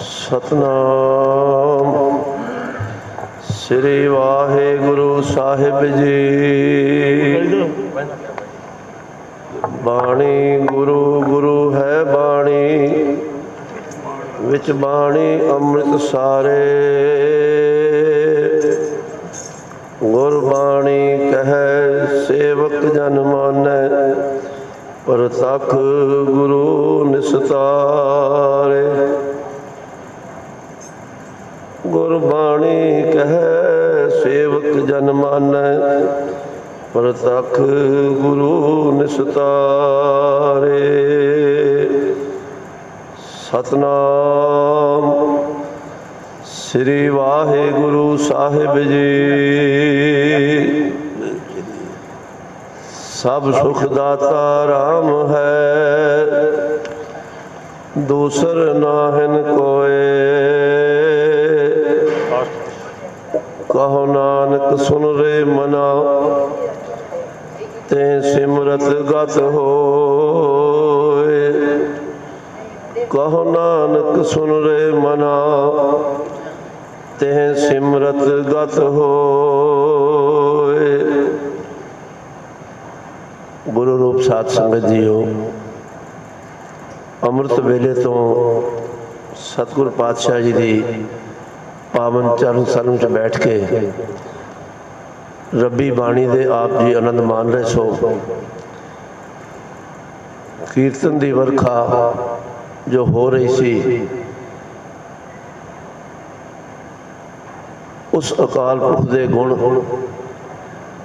सतनाम श्री वाहेगुरु साहिब जी। बाणी गुरु गुरु है बाणी, विच बाणी अमृत सारे। गुरबाणी कहे सेवक जन मानै, परतख गुरु निस्तारे। गुरबाणी कहे सेवक जन मानै, परतख गुरु निस्तारे। सतनाम श्री वाहेगुरु साहिब जी। सब सुख दाता राम है, दूसर नाहिन कोय। कहो नानक सुन रे मना, ते सिमरत गत होए। कहो नानक सुन रे मना, ते सिमरत गत होए। गुरु रूप साध संगत जीओ, अमृत वेले तो सतगुर पातशाह जी की पावन चरण सरण च बैठ के रब्बी बाणी दे आप जी आनंद मान रहे सो। कीर्तन दी वर्खा जो हो रही सी, उस अकाल पुरख दे गुण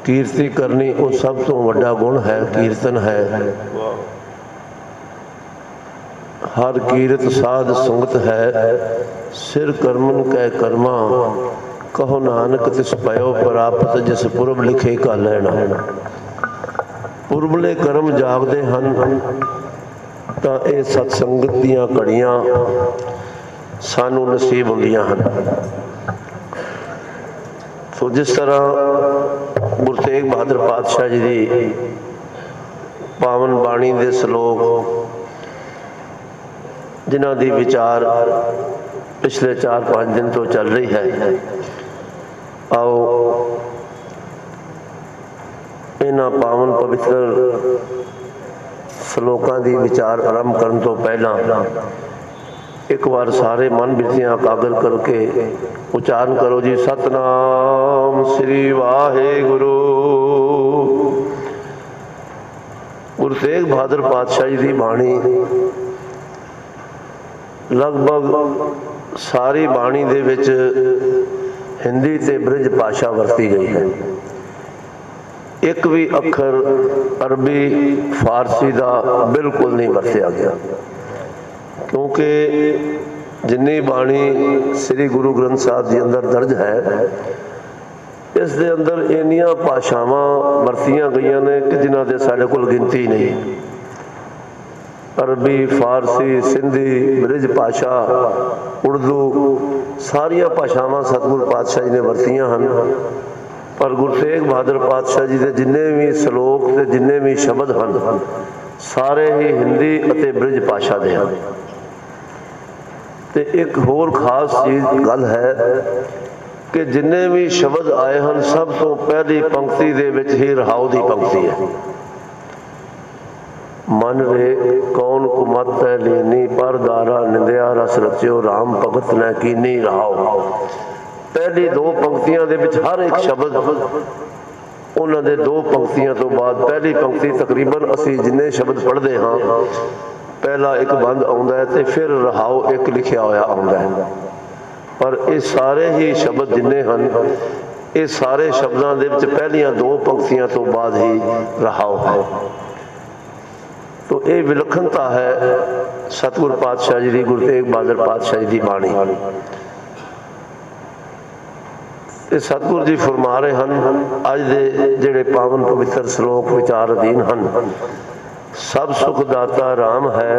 कीर्ति करनी वो सब तो वड्डा गुण है, कीर्तन है। हर कीरत साध संगत है, सिर करमन कै कर्मा। कहो नानक तिस पयो प्राप्त, जिस पुरब लिखे का लेना। पुरबले कर्म जागदे हन तां ये सत्संगत दीआं घड़ियां सानू नसीब हुंदियां हन। तो जिस तरह गुरु तेग बहादुर पातशाह जी की पावन बाणी दे श्लोक जिन्हां दी विचार पिछले 4-5 दिन तो चल रही है, आओ इन्हां पावन पवित्र श्लोकां दी विचार आरंभ करन तो पहला एक बार सारे मन बिरतियां एकाग्र करके उच्चारण करो जी। सतनाम श्री वाहेगुरु। गुरु तेग बहादुर पातशाह जी की बाणी लगभग सारी बाणी दे विच हिंदी ते ब्रिज भाषा वरती गई है। एक भी अखर अरबी फारसी का बिल्कुल नहीं वरत्या गया, क्योंकि जिन्नी बाणी श्री गुरु ग्रंथ साहब जी अंदर दर्ज है, इस दे अंदर इन्नियां भाषावां वरतियां गई ने कि जिन्हां दे साडे कोल गिनती नहीं। अरबी, फारसी, सिंधी, ब्रिज भाषा, उर्दू सारिया भाषावां सतगुरु पातशाह जी ने वरतियां हैं। पर गुरु तेग बहादुर पातशाह जी के जिन्ने भी श्लोक ते जिन्ने भी शब्द हैं, सारे ही हिंदी अते ब्रिज भाषा दे हैं। ते एक होर खास चीज़ गल है कि जिन्ने भी शब्द आए हैं, सब तो पहली पंक्ति दे विच ही रहाओ की पंक्ति है। मन रे कौन कुमत लीनी, पर दारा निंदिया रस रचियो, राम भगत ने कीनी रहाओ। पहली 2 पंक्तियां दे विच हर एक शब्द, उन्हां दे 2 पंक्तियां तो बाद पहली पंक्ति तकरीबन असी जिन्ने शब्द पढ़ते हाँ, पहला एक बंद आउंदा है ते फिर रहाओ एक लिखिया होया आउंदा है। पर ये सारे ही शब्द जिन्ने हन, ये सारे शब्दों दे विच पहलियां 2 पंक्तियां तो बाद ही रहाओ है। तो ये विलक्षणता है सतगुरु पातशाह जी की, गुरु तेग बहादुर पातशाह जी की बाणी। सतगुरु जी फरमा रहे हैं, अज दे जेड़े पावन पवित्र श्लोक विचार अधीन हैं। सब सुख दाता राम है,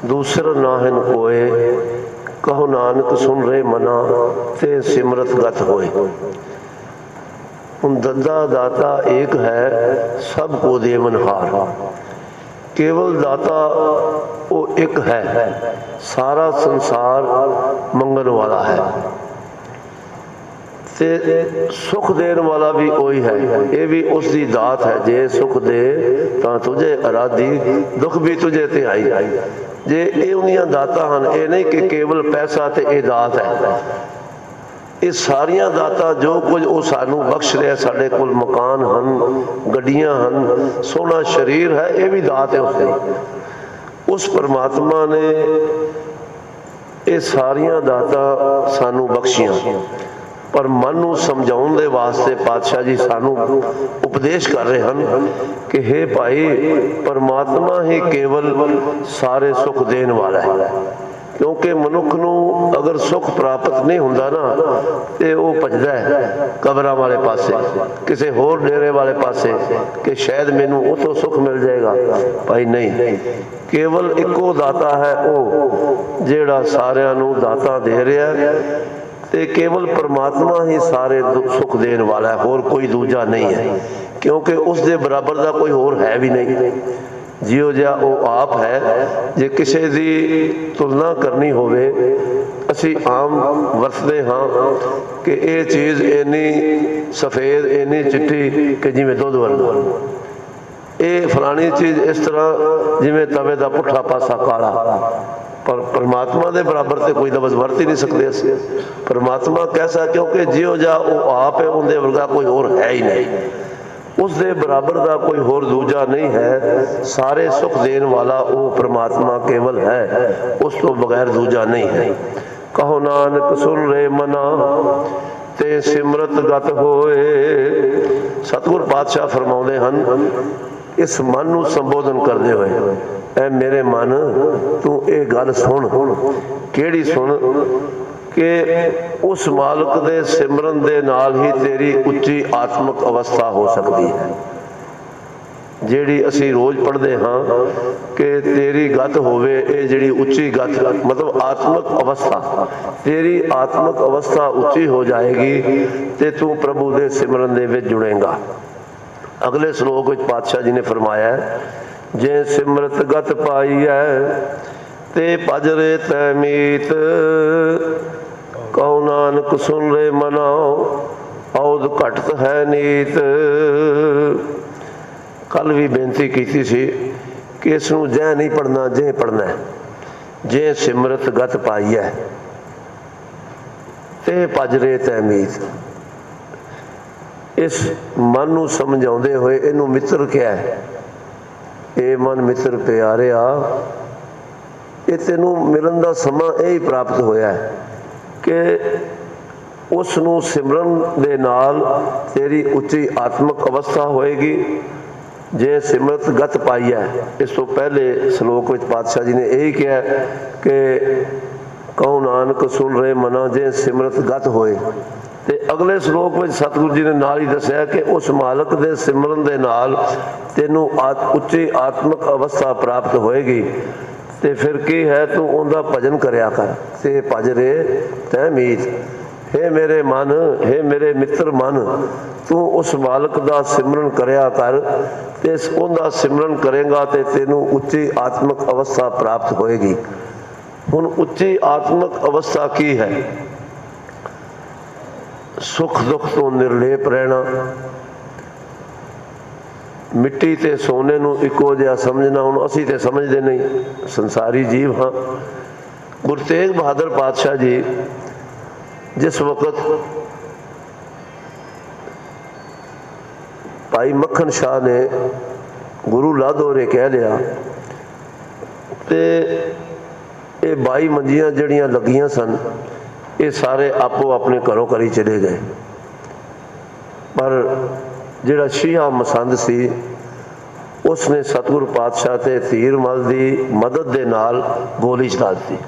दूसर नाहिन कोय। कहो नानक सुन रे मना, ते सिमरत गत होए। दद्दा दाता एक है, सब को देवनहार। केवल दाता वो एक है, सारा संसार मंगन वाला है ते सुख देने वाला भी वही है। ये भी उसकी दात है, जे सुख दे तो तुझे अराधी, दुख भी तुझे ते आई। जे ये उन्दियां दातां हन, ये नहीं कि केवल पैसा ते ये दात है। ये सारिया दातां जो कुछ वो सानू बख्श रहा, साढ़े कोल मकान हन, गड्डियां हन, सोहना शरीर है, ये भी दात है उसकी। उस परमात्मा ने ये सारिया दातां सानू बख्शियां, पर मन नूं समझाउण दे वास्ते पातशाह जी सानू उपदेश कर रहे हैं कि हे भाई, परमात्मा ही केवल सारे सुख देने वाला है। क्योंकि मनुख नूं अगर सुख प्राप्त नहीं हुंदा ना तो वह भजदा है कबरां वाले पासे, किसी होर डेरे वाले पासे कि शायद मैनू उतों सुख मिल जाएगा। भाई नहीं, केवल इको दाता है वो जिहड़ा सारिआं नूं दातां दे रहा है, ते केवल परमात्मा ही सारे सुख देने वाला है, होर कोई दूजा नहीं है। क्योंकि उस दे बराबर का कोई होर है भी नहीं। जिहो जिहा वो आप है, जे किसी की तुलना करनी होवे, असी आम वरतते हाँ कि ये चीज़ इन्नी सफ़ेद इन्नी चिट्टी कि जिमें दुध वर्गा, ये फलानी चीज़ इस तरह जिमें तवे का पुट्ठा पासा काला। पर परमात्मा के बराबर तो कोई लफ्ज़ वरत ही नहीं सकते असी। परमात्मा कैसा, क्योंकि जिहो जिहा वो आप है, उनके वर्गा कोई होर है ही नहीं, उसके बराबर का कोई होर दूजा नहीं है। सारे सुख देने वाला वो परमात्मा केवल है, उस तो बगैर दूजा नहीं है। कहो नानक सुन रे मना ते सिमरत गत होए। सतगुर पातशाह फरमाउंदे हन, इस मन नूं संबोधन करते हुए, ऐ मेरे मन तू ये गल सुन। केड़ी सुन? कि उस मालक दे सिमरन दे नाल ही तेरी उच्ची आत्मक अवस्था हो सकती है। जेड़ी असी रोज पढ़ते हाँ कि तेरी गत होवे, ये जेड़ी उच्ची गत मतलब आत्मक अवस्था, तेरी आत्मक अवस्था उच्ची हो जाएगी ते तू प्रभु दे सिमरन दे विच जुड़ेगा। अगले श्लोक में पातशाह जी ने फरमाया है, जे सिमरत गत पाई है ते पजरे तैमीत, कहो नानक सुन रे मनाओ औद घटत है नीत। कल भी बेनती की सी कि इसनूं जै नहीं पढ़ना, जे पढ़ना है। जे सिमरत गत पाई है ते पजरे तैमीत। इस मन नूं समझाउंदे होए इनू मित्र क्या है। ये मन मित्र प्यारिया, ये तेनू मिलन का समा यही प्राप्त होया है कि उस नूं सिमरन दे नाल तेरी उच्ची आत्मक अवस्था होएगी। जे सिमरत गत पाई है, इस तो पहले श्लोक में पातशाह जी ने यही कहा कि कहो नानक सुन रहे मना जे सिमरत गत होए। ते अगले श्लोक में सतगुरु जी ने नाल ही दसिया कि उस मालक दे सिमरन दे नाल तेनू उच्ची आत्मक अवस्था प्राप्त होएगी। ते फिर की है, तू उनका भजन करया कर ते भज रे तै मीत। हे मेरे मन, हे मेरे मित्र मन, तू उस मालक का सिमरन करया कर ते उनका सिमरन करेगा ते तेनू उच्ची आत्मक अवस्था प्राप्त होएगी। हुण उच्ची आत्मक अवस्था की है? सुख दुख तो निर्लेप रहना, मिट्टी ते सोने नूं इको जिहा समझना। हुण असीं ते समझदे नहीं, संसारी जीव हाँ। गुरु तेग बहादुर पातशाह जी जिस वक्त भाई मक्खन शाह ने गुरु लादोरे कह लिया ते ये 22 मंजियां जड़ियां लगियां सन, ये सारे आपो अपने घरों करी चले गए। पर जिहड़ा शिहा मसंद सी उसने सतगुरु पातशाह ते तीरमल की मदद के नाल गोली चला दी।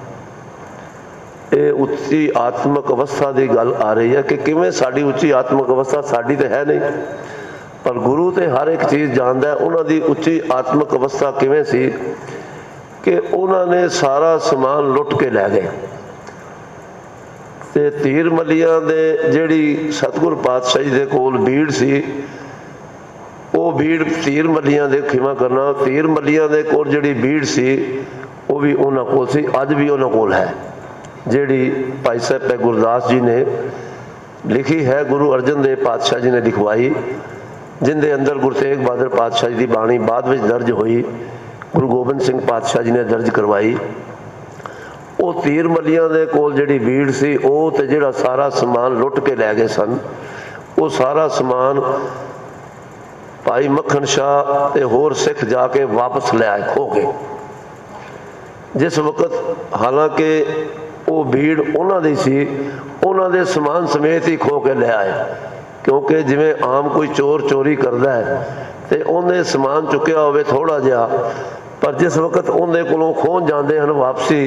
ये उच्ची आत्मक अवस्था की गल आ रही है कि किवें साडी उच्ची आत्मक अवस्था, साडी तो है नहीं पर गुरु तो हर एक चीज़ जानता है। उन्होंने उच्ची आत्मक अवस्था किवें सी कि उन्होंने सारा समान लुट के लै गए। ते तीरमलियां दे जिहड़ी सतगुरु पातशाही दे कोल भीड़ सी, वो भीड़ तीरमलियां दे खिमा करना, तीरमलियां दे कोल जिहड़ी भीड़ सी वो भी उन्होंने कोल सी, अज भी उन्होंने कोल है, जिहड़ी भाई साहब गुरदास जी ने लिखी है, गुरु अर्जन देव पातशाह जी ने लिखवाई, जिंदे अंदर गुरु तेग बहादुर पातशाह जी की बाणी बाद में दर्ज हुई, गुरु गोबिंद सिंह पातशाह जी ने दर्ज करवाई। वो तीर मलियां दे कोल जिहड़ी भीड़ सी, वो ते जिहड़ा सारा समान लुट के लै गए सन, वो सारा समान भाई मक्खन शाह ते होर सिख जाके वापस ले आए खो के। जिस वक्त हालांकि वो भीड़ उन्हां दी सी, उन्हां दे समान समेत ही खो के ले आए, क्योंकि जिवें आम कोई चोर चोरी करता है तो उन्हें समान चुकया होवे थोड़ा जिहा, पर जिस वक्त उन्हें कोलों खोह जाते हैं वापसी,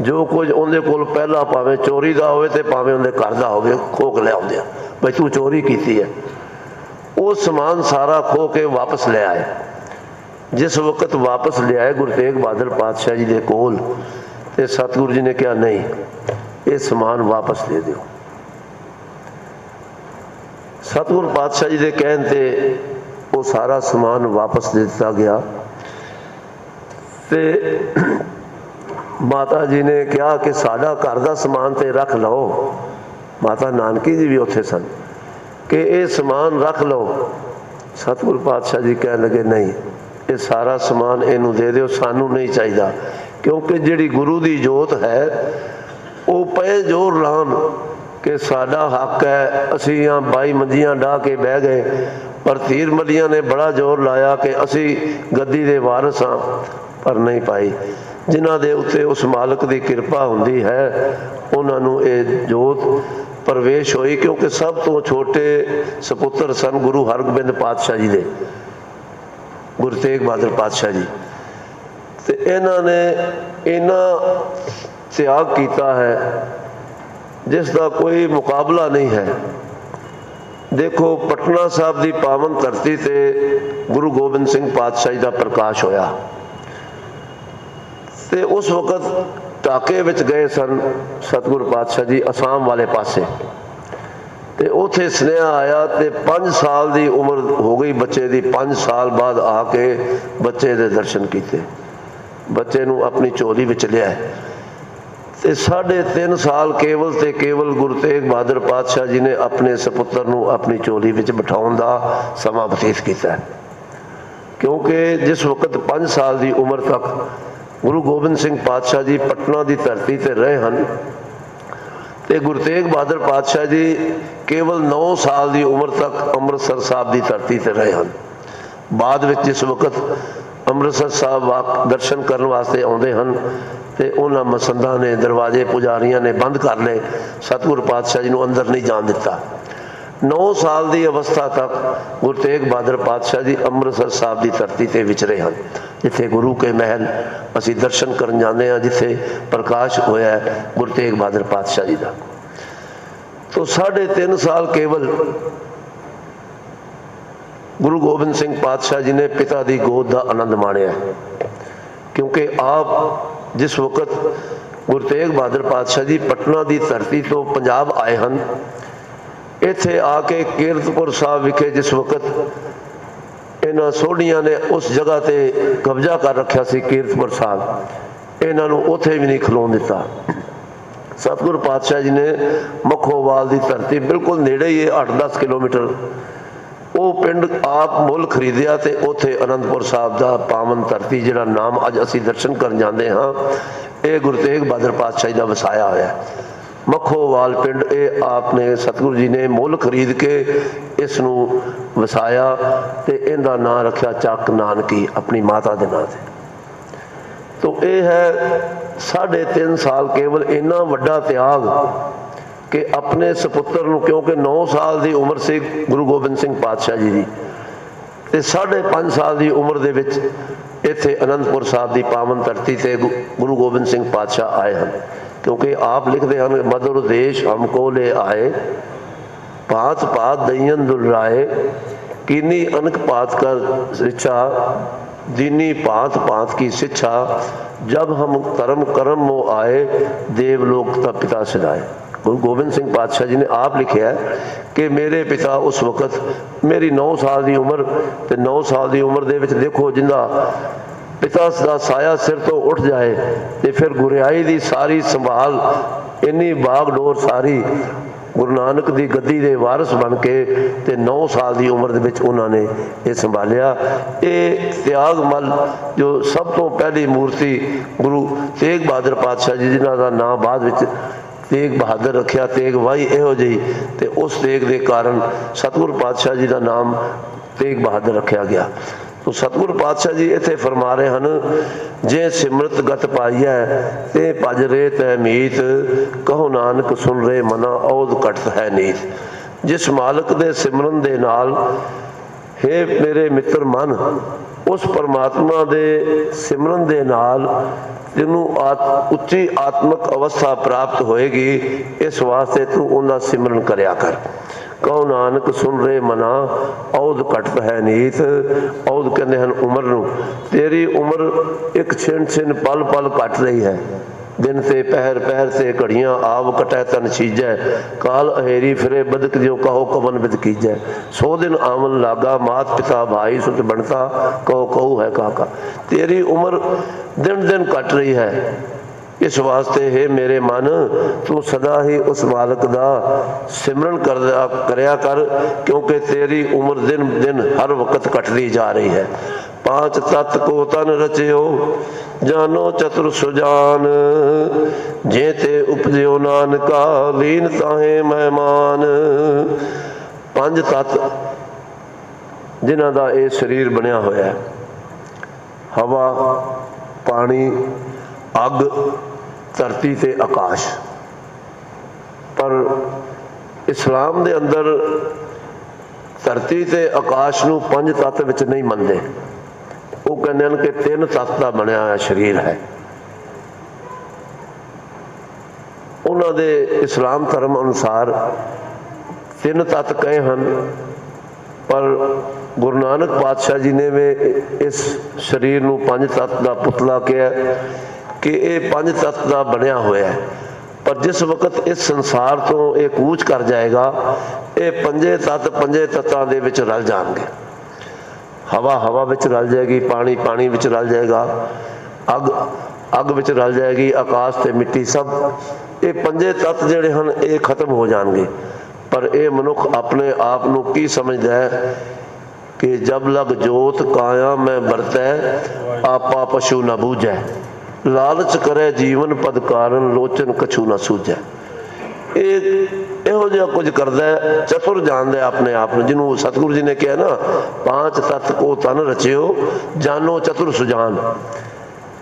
जो कुछ उन्हें कोल पहला भावें चोरी का होवे ते भावें उन्हें घर का होवे, खो के ले आउंदे आ बई तू चोरी की है, वो समान सारा खो के वापस ले आए। जिस वक्त वापस ले आए गुरु तेग बहादुर पातशाह जी के कोल, ते सतगुरु जी ने कहा नहीं, ये समान वापस दे दो। सतगुरु पातशाह जी के कहने ते वो सारा समान वापस दे दिता गया। ते माता जी ने कहा कि साडा घर का समान तो रख लो, माता नानकी जी भी उत्थे सन, कि ये समान रख लो। सतगुरु पातशाह जी कह लगे नहीं, ये सारा समान इनू दे दो, सानू नहीं चाहिए, क्योंकि जिहड़ी गुरु की जोत है वो पे जोर लान कि साडा हक है, असी यहाँ 22 मंजियां डाह के बह गए, पर तीर मलियां ने बड़ा जोर लाया कि असी गद्दी दे वारस हाँ, पर नहीं पाई। जिन्हां दे उत्ते उस मालक की कृपा हुंदी है, उन्होंने ये जोत प्रवेश हुई, क्योंकि सब तो छोटे सपुत्र सन गुरु हरगोबिंद पातशाह जी दे, गुरु तेग बहादुर पातशाह जी। तो इन्होंने इन्ना त्याग किया है जिसका कोई मुकाबला नहीं है। देखो पटना साहब की पावन धरती से गुरु गोबिंद सिंह पातशाह का प्रकाश होया, ते उस वक्त टाके विच गए सन सतगुरु पातशाह जी असम वाले पासे, ते उथे सुनेहा आया, ते 5 साल की उम्र हो गई बच्चे की, 5 साल बाद आके बच्चे दे दर्शन किए, बच्चे नू अपनी झोली विच लिया, ते 3.5 साल केवल ते केवल गुरु तेग बहादुर पातशाह जी ने अपने सपुत्र नू अपनी झोली विच बिठाउण दा समा बतीत किया। क्योंकि जिस वक्त 5 साल की उम्र तक गुरु गोबिंद सिंह पातशाह जी पटना की धरती ते रहे हैं, ते गुरु तेग बहादुर पातशाह जी केवल 9 साल की उम्र तक अमृतसर साहब की धरती ते रहे हैं। बाद में जिस वक्त अमृतसर साहब दर्शन करने वास्ते आते हैं, तो उन्होंने मसंदा ने दरवाजे पुजारियों ने बंद कर ले, सतगुरु पातशाह जी को अंदर नहीं जान दिता। 9 साल की अवस्था तक गुरु तेग बहादुर पातशाह जी अमृतसर साहब की धरती से विचरे हैं, जिथे गुरु के महल असी दर्शन करन जाते हैं, जिथे प्रकाश होया है गुरु तेग बहादुर पातशाह जी का। तो 3.5 साल केवल गुरु गोबिंद सिंह पातशाह जी ने पिता की गोद का आनंद माणिया, क्योंकि आप जिस वक्त गुरु तेग बहादुर पातशाह जी पटना की धरती तो पंजाब आए हैं, इत्थे आके कीरतपुर साहब विखे जिस वक्त इन्हां सोढ़ियां ने उस जगह ते कब्जा कर रखा सी कीरतपुर साहब, इन्हों उत्थे भी नहीं खलोन दिता। सतगुरु पातशाह जी ने मखोवाल की धरती बिल्कुल नेड़े ही 8-10 किलोमीटर वो पिंड आप मुल खरीदिया, तो उत्थे आनंदपुर साहब का पावन धरती जिहड़ा नाम अज असी दर्शन कर जाते हाँ, ये गुरु तेग बहादुर पातशाह जी का वसाया होया मखोवाल पिंड। ये आपने सतगुरु जी ने मुल खरीद के इसनू वसाया, तो इनका नाम रखा चक नानकी अपनी माता के नाम से। तो ये है 3.5 साल केवल इन्ना वड्डा त्याग कि अपने सपुत्र नू, क्योंकि 9 साल की उम्र से गुरु गोबिंद सिंह पातशाह जी की, ते 5.5 साल की उम्र दे विच इत्थे आनंदपुर साहब की पावन धरती से गुरु गोबिंद सिंह पातशाह आए हैं। क्योंकि आप लिखते हैं मधुर देश हमको ले आए, पात पात दयन दुलराए, कीनी अनक पात कर शिक्षा, दीनी पात पात की शिक्षा, जब हम कर्म कर्म मो आए, देवलोक का पिता सिधाए। गुरु गोबिंद सिंह पातशाह जी ने आप लिखा है कि मेरे पिता उस वक्त मेरी 9 साल की उम्र, तो 9 साल की उम्र दे विच देखो जिंदा पिता का साया सिर तो उठ जाए तो फिर गुरियाई की सारी संभाल इन्नी बागडोर सारी गुरु नानक की गद्दी के वारिस बन के ते 9 साल की उम्र उन्होंने ये संभालिया। ये त्यागमल जो सब तो पहली मूर्ति गुरु तेग बहादुर पातशाह जी जिन्हों का नाम बाद में तेग बहादुर रखिया, तेग वाही इहो जी, ते उस तेग के कारण सतगुरु पातशाह जी का नाम तेग बहादुर रखा गया। तो सतगुरु पातशाह जी इत्थे फरमा रहे हैं, जे सिमरत गत पाई है ते भज रे तै मीत, कहो नानक सुन रे मना औद कटत है नीत। जिस मालक दे सिमरन दे नाल हे मेरे मित्र मन, उस परमात्मा दे सिमरन दे नाल तेनू उच्ची आत्मक अवस्था प्राप्त होएगी। इस वास्ते तू उनका सिमरन करया कर। कहो नानक सुन रे मना औद कटत है नीत। औद कहते हैं उम्र नू। तेरी उम्र एक छिन छिन पल पल कट रही है। दिन से पहर पहर से घड़ियां आव कटै तन छीजै, काल अहेरी फिरे बदक जो कहो कवन बिद कीजै। 100 दिन आवन लागा मात पिता भाई सुत बनता, कहो कहू है काका। तेरी उम्र दिन दिन कट रही है। इस वास्ते हे मेरे मन, तू सदा ही उस मालक का सिमरन करया कर, क्योंकि तेरी उम्र दिन दिन हर वक्त कटती जा रही है। 5 तत्त को तन रचयो, जानो चतुर सुजान, जेते उपजयो नानका लीन ताहे मेहमान। 5 तत्त जिन्हां दा ये शरीर बनया होया है, हवा, पानी, अग, धरती ते आकाश। पर इस्लाम दे अंदर धरती ते आकाश नू 5 तत्त विच नहीं मनते। वो कहते हैं कि 3 तत्त का बनया हुआ शरीर है। उन्होंने इस्लाम धर्म अनुसार 3 तत्त कहे हैं, पर गुरु नानक पातशाह जी ने भी इस शरीर नू 5 तत्त का पुतला कहा कि ये 5 तत्त का बनया हुआ है। पर जिस वक्त इस संसार तो ये कूच कर जाएगा, ये 5 तत्त 5 तत्तां दे विच रल जाएंगे। हवा हवा विच रल जाएगी, पानी पानी विच रल जाएगा, अग अग विच रल जाएगी, आकाश ते मिट्टी सब। ये 5 तत्त जिहड़े हन ये खत्म हो जाएंगे। पर यह मनुख अपने आप नू की समझदा है कि जब लग जोत काया मैं बरतै, आपा पशु न बूझै। लालच करे जीवन पद कारण, लोचन कछू न सूझै। इहो जिहा कुछ करदा है, चतुर जानदा है अपने आप में, जिन्होंने सतगुरु जी ने कहा ना 5 तत्त को तन रचियो, जानो चतुर सुजान।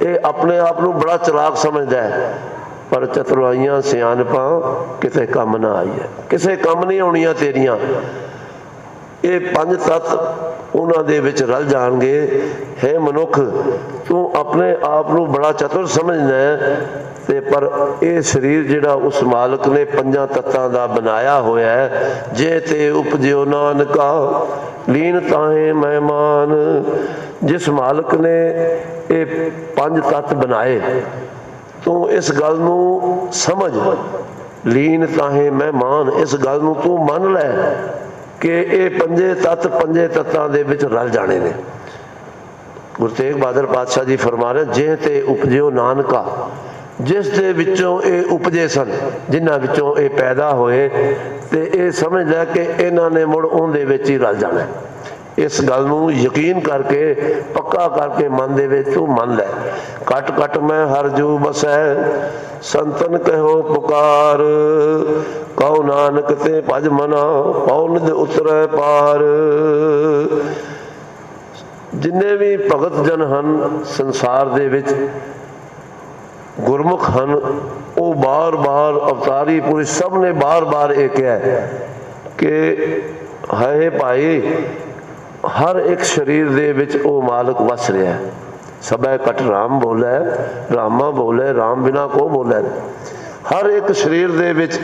ये अपने आप को बड़ा चलाक समझदा है, पर चतुराइयां सियाणपां किसे कम ना आई है, किसे कम नहीं आउणियां तेरियां। ये 5 तत्त उन्हां दे विच रल जाणगे। हे मनुख, तू अपने आप को बड़ा चतुर समझना है, ते पर यह शरीर जिहड़ा उस मालक ने 5 तत्तां दा बनाया होया है, जे ते उपजियो नानका लीन ताहे मेहमान। जिस मालक ने ये 5 तत्त बनाए, तू इस गल नू समझ, लीन ताहे मेहमान, इस गल नू तू मन लै कि ये 5 तत्त 5 तत्तां दे विच रल जाने ने। गुरु तेग बहादुर पातशाह जी फरमा रहे, जे ते उपजियो नानका, जिस दे विचों ये उपजे सन, जिन्हां विचों ये पैदा होए, ते ये समझ लै कि इन्हां ने मुड़ उहदे विच ही रल जाना। इस गल नू यकीन करके पक्का करके मन दे विच तू मन लै। कट कट मैं हर जू बसै, संतन कहो पुकार, कहो नानक ते भज मना पौ निध उतरै पार। जिन्ने भी भगत जन हन संसार दे विच, गुरमुख हन, वो बार बार अवतारी पुरुष सब ने बार बार ये कहा कि है भाई, हर एक शरीर दे विच वो मालक वस रहा है। सबै कट राम बोलै, रामा बोलै, राम बिना को बोलै। हर एक शरीर दे विच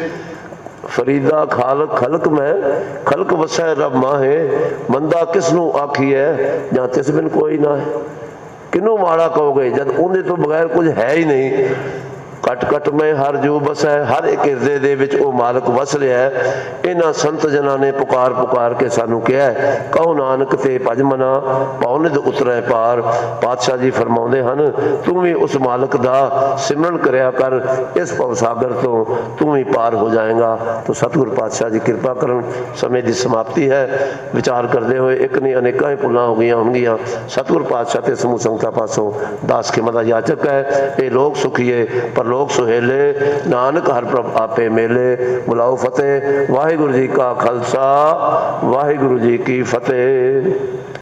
फरीदा खालक खलक में, खलक वसै रब माहे, बंदा किसनू आखी है जां तिस बिन कोई ना है। किनू माड़ा कहोगे जब उन्हें तो बगैर कुछ है ही नहीं। कट कट में हर जू बस है, हर एक हिरदे दे विच ओ मालक वस रहा है। इन्हां संत जना ने पुकार पुकार के सानू कहा है, कहो नानक ते भज मना पाओ निध उतरै पार। पातशाह जी फरमाउंदे हन, तू भी उस मालक दा सिमरन करया कर, इस भवसागर तो तू भी पार हो जाएगा। तो सतगुरु पातशाह जी कृपा करन। समय की समाप्ति है। विचार करते हुए एक नहीं अनेकां ही भुलां हो गई होंगियां। सतगुरु पातशाह ते समूह संगतां पासों दास खेमा दा याचक है, ये लोग सुखीए पर लोग सुहेले, नानक हर प्रभ आपे मेले। बुलाओ फतेह। वाहिगुरु जी का खालसा, वाहिगुरु जी की फतेह।